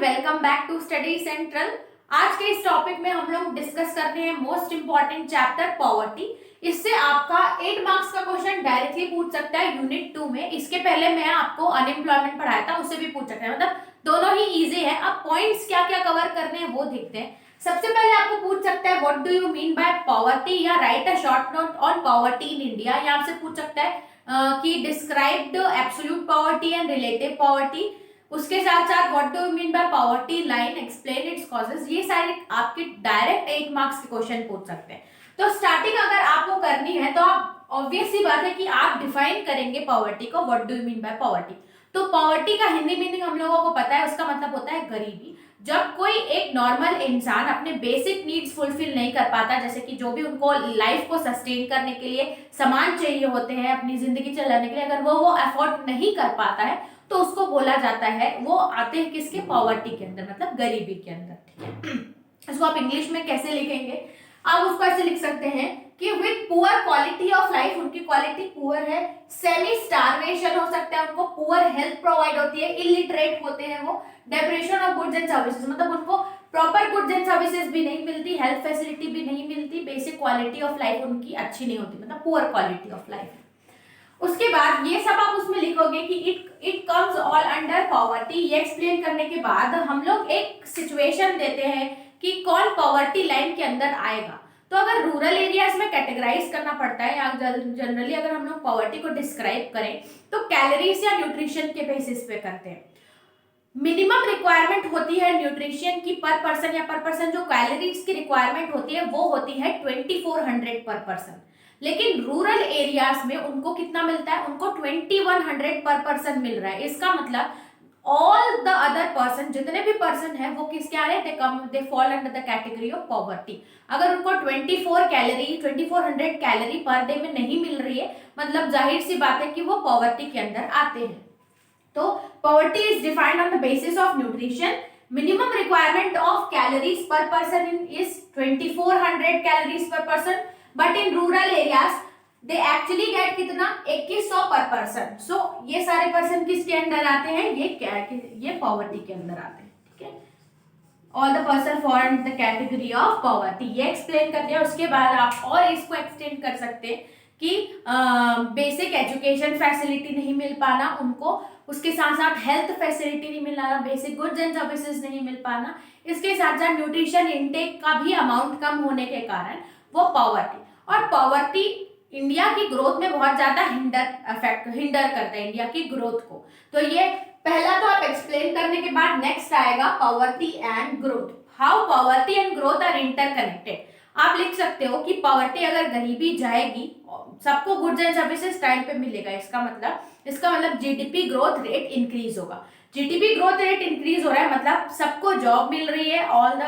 Welcome back to study central. आज के इस टॉपिक में हम लोग डिस्कस करते हैं मोस्ट इंपॉर्टेंट चैप्टर पॉवर्टी। इससे आपका 8 मार्क्स का क्वेश्चन डायरेक्टली पूछ सकता है यूनिट 2 में। इसके पहले मैं आपको अनएम्प्लॉयमेंट पढ़ाया था, उससे भी पूछ सकता है, मतलब दोनों ही इजी है। अब पॉइंट्स क्या क्या कवर करने हैं वो देखते हैं। सबसे पहले आपको पूछ सकता है what do you mean by poverty, या write a short note on poverty in India, या आपसे पूछ सकता है कि describe the absolute poverty and relative poverty. उसके साथ साथ what do you mean by poverty line, explain its causes. ये सारे आपके डायरेक्ट 8 मार्क्स के क्वेश्चन पूछ सकते हैं। तो स्टार्टिंग अगर आपको करनी है तो आप ऑब्वियस सी बात है कि आप डिफाइन करेंगे पॉवर्टी को, what do you mean by poverty. तो पॉवर्टी का हिंदी मीनिंग हम लोगों को पता है, उसका मतलब होता है गरीबी। जब कोई एक नॉर्मल इंसान अपने बेसिक नीड्स फुलफिल नहीं कर पाता, जैसे कि जो भी उनको लाइफ को सस्टेन करने के लिए सामान चाहिए होते हैं अपनी जिंदगी चलाने के लिए, अगर वो अफोर्ड नहीं कर पाता है तो उसको बोला जाता है, वो आते हैं किसके, पॉवर्टी के अंदर, मतलब गरीबी के अंदर। ठीक है, इसको आप इंग्लिश में कैसे लिखेंगे, आप उसको ऐसे लिख सकते हैं कि with poor quality of life, उनकी क्वालिटी पुअर है। सेमी स्टारवेशन हो सकता है, उनको पुअर हेल्थ प्रोवाइड होती है, इलिटरेट होते हैं वो। Depression of goods and services, मतलब उनको प्रॉपर गुड्स एंड सर्विसेज भी नहीं मिलती, हेल्थ फैसिलिटी भी नहीं मिलती, बेसिक क्वालिटी ऑफ लाइफ उनकी अच्छी नहीं होती, मतलब पुअर क्वालिटी ऑफ लाइफ। उसके बाद ये सब आप उसमें लिखोगे कि it comes all under poverty. ये एक्सप्लेन करने के बाद हम लोग एक सिचुएशन देते हैं कि कौन पॉवर्टी लाइन के अंदर आएगा। तो अगर रूरल एरियाज में कैटेगराइज करना पड़ता है, या जनरली अगर हम लोग पॉवर्टी को डिस्क्राइब करें तो कैलोरीज या न्यूट्रिशन के बेसिस पे करते हैं। मिनिमम रिक्वायरमेंट होती है न्यूट्रिशन की पर पर्सन, या पर पर्सन जो कैलोरीज की रिक्वायरमेंट होती है वो होती है 2400 पर पर्सन। लेकिन रूरल एरियाज में उनको कितना मिलता है, उनको 2100 पर पर्सन मिल रहा है। इसका मतलब ऑल द अदर पर्सन, जितने भी पर्सन है वो किसके आ रहे हैं, they fall under the category of poverty. अगर उनको 2400 कैलोरी पर डे में नहीं मिल रही है, मतलब जाहिर सी बात है कि वो पॉवर्टी के अंदर आते हैं। तो poverty is defined on the basis of nutrition. Minimum requirement of calories पर पर्सन इज 2400 कैलोरीज पर person, but in rural areas they actually get कितना, 2100 पर पर्सन। सो ये सारे पर्सन किसके अंदर आते हैं, ये पॉवर्टी के अंदर आते हैं। ठीक है, all the person fall in the category of poverty, ये एक्सप्लेन कर दिया। उसके बाद आप और इसको एक्सटेंड कर सकते हैं कि बेसिक एजुकेशन फैसिलिटी नहीं मिल पाना उनको, उसके साथ साथ हेल्थ फैसिलिटी नहीं मिल पाना, बेसिक गुड्स एंड सर्विसेज नहीं मिल पाना, इसके साथ साथ न्यूट्रिशन इनटेक का भी अमाउंट कम होने के कारण वो पॉवर्टी। और पॉवर्टी इंडिया की ग्रोथ में बहुत ज्यादा हिंडर करता है इंडिया की ग्रोथ को। तो ये पहला तो आप एक्सप्लेन करने के बाद नेक्स्ट आएगा poverty and growth. How poverty and growth are interconnected. आप लिख सकते हो कि पॉवर्टी अगर गरीबी जाएगी, सबको गुड्स एंड सर्विसेज टाइम पे मिलेगा, इसका मतलब जीडीपी ग्रोथ रेट इंक्रीज होगा। जीडीपी ग्रोथ रेट इंक्रीज हो रहा है, मतलब सबको जॉब मिल रही है, all the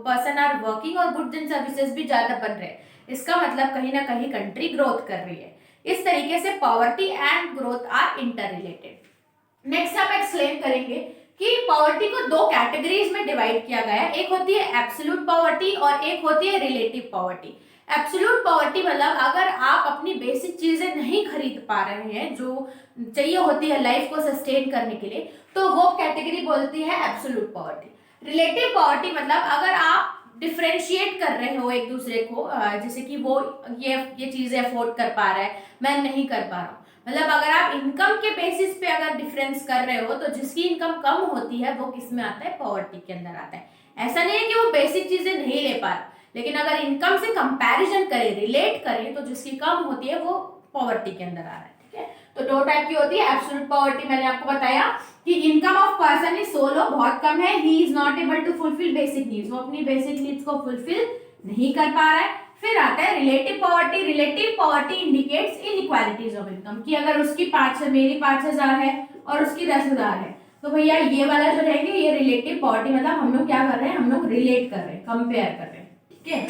person are working, और गुड्स एंड सर्विसेज भी ज्यादा बन रहे हैं। इसका मतलब कहीं ना कहीं कंट्री ग्रोथ कर रही है। इस तरीके से poverty and growth are inter related. Next आप एक्सप्लेन करेंगे कि पॉवर्टी को 2 कैटेगरीज में डिवाइड किया गया है। एक होती है एब्सोल्यूट पॉवर्टी और एक होती है रिलेटिव पॉवर्टी। एब्सोल्यूट पॉवर्टी मतलब अगर आप अपनी बेसिक चीजें नहीं खरीद पा रहे हैं जो चाहिए होती है लाइफ को सस्टेन करने के लिए, तो वो कैटेगरी बोलती है एब्सोल्यूट पॉवर्टी। रिलेटिव पॉवर्टी मतलब अगर आप डिफरेंशिएट कर रहे हो एक दूसरे को, जैसे कि वो ये चीजें अफोर्ड कर पा रहा है, मैं नहीं कर पा रहा हूँ, मतलब अगर आप इनकम के बेसिस पे अगर डिफरेंस कर रहे हो तो जिसकी इनकम कम होती है वो किस में आता है, पॉवर्टी के अंदर आता है। ऐसा नहीं है कि वो बेसिक चीजें नहीं ले पा रहा, लेकिन अगर इनकम से कंपैरिजन करें, रिलेट करें, तो जिसकी कम होती है वो पॉवर्टी के अंदर आ रहा है। ठीक है, तो 2 टाइप की होती है एब्सोल्यूट पॉवर्टी। मैंने आपको बताया कि income of person is so low, बहुत कम है, ही is not able to fulfil basic needs, वो अपनी बेसिक नीड्स को फुलफिल नहीं कर पा रहा है। फिर आता है relative poverty. Relative poverty indicates inequalities of income, कि अगर उसकी मेरी 5000 है और उसकी 10,000 है, तो भैया ये वाला जो रहेंगे ये रिलेटिव पॉवर्टी, मतलब हम लोग क्या कर रहे हैं, हम लोग रिलेट कर रहे हैं, कंपेयर कर रहे हैं। ठीक है,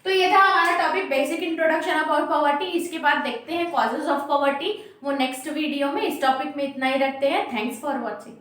तो ये था हमारा topic basic introduction about poverty. इसके बाद देखते हैं कॉजेज ऑफ पॉवर्टी, वो नेक्स्ट वीडियो में। इस टॉपिक में इतना ही रखते हैं। Thanks for watching.